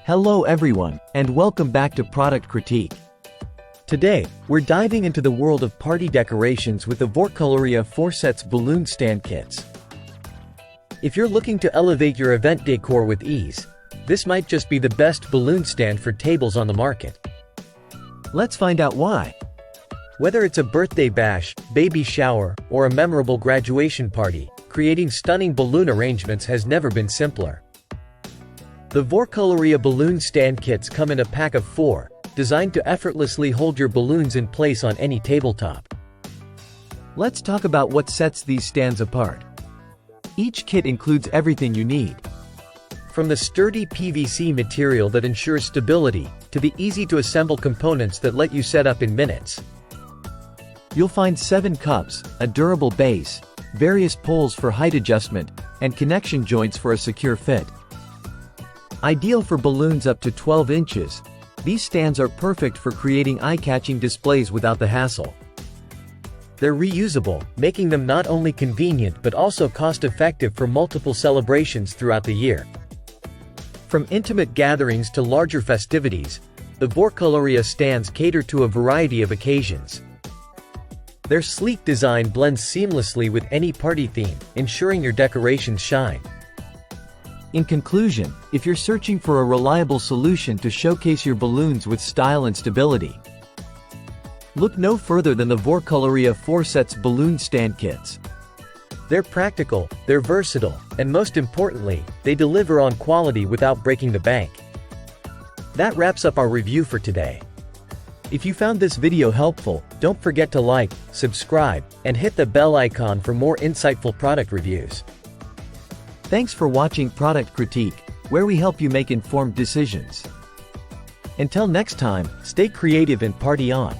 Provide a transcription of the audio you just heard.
Hello everyone, and welcome back to Product Critique. Today, we're diving into the world of party decorations with the Voircoloria 4 sets balloon stand kits. If you're looking to elevate your event decor with ease, this might just be the best balloon stand for tables on the market. Let's find out why. Whether it's a birthday bash, baby shower, or a memorable graduation party, creating stunning balloon arrangements has never been simpler. The Voircoloria balloon stand kits come in a pack of 4, designed to effortlessly hold your balloons in place on any tabletop. Let's talk about what sets these stands apart. Each kit includes everything you need. From the sturdy PVC material that ensures stability, to the easy-to-assemble components that let you set up in minutes. You'll find 7 cups, a durable base, various poles for height adjustment, and connection joints for a secure fit. Ideal for balloons up to 12 inches, these stands are perfect for creating eye-catching displays without the hassle. They're reusable, making them not only convenient but also cost-effective for multiple celebrations throughout the year. From intimate gatherings to larger festivities, the Voircoloria stands cater to a variety of occasions. Their sleek design blends seamlessly with any party theme, ensuring your decorations shine. In conclusion, if you're searching for a reliable solution to showcase your balloons with style and stability, look no further than the Voircoloria 4 sets balloon stand kits. They're practical, they're versatile, and most importantly, they deliver on quality without breaking the bank. That wraps up our review for today. If you found this video helpful, don't forget to like, subscribe, and hit the bell icon for more insightful product reviews. Thanks for watching Product Critique, where we help you make informed decisions. Until next time, stay creative and party on.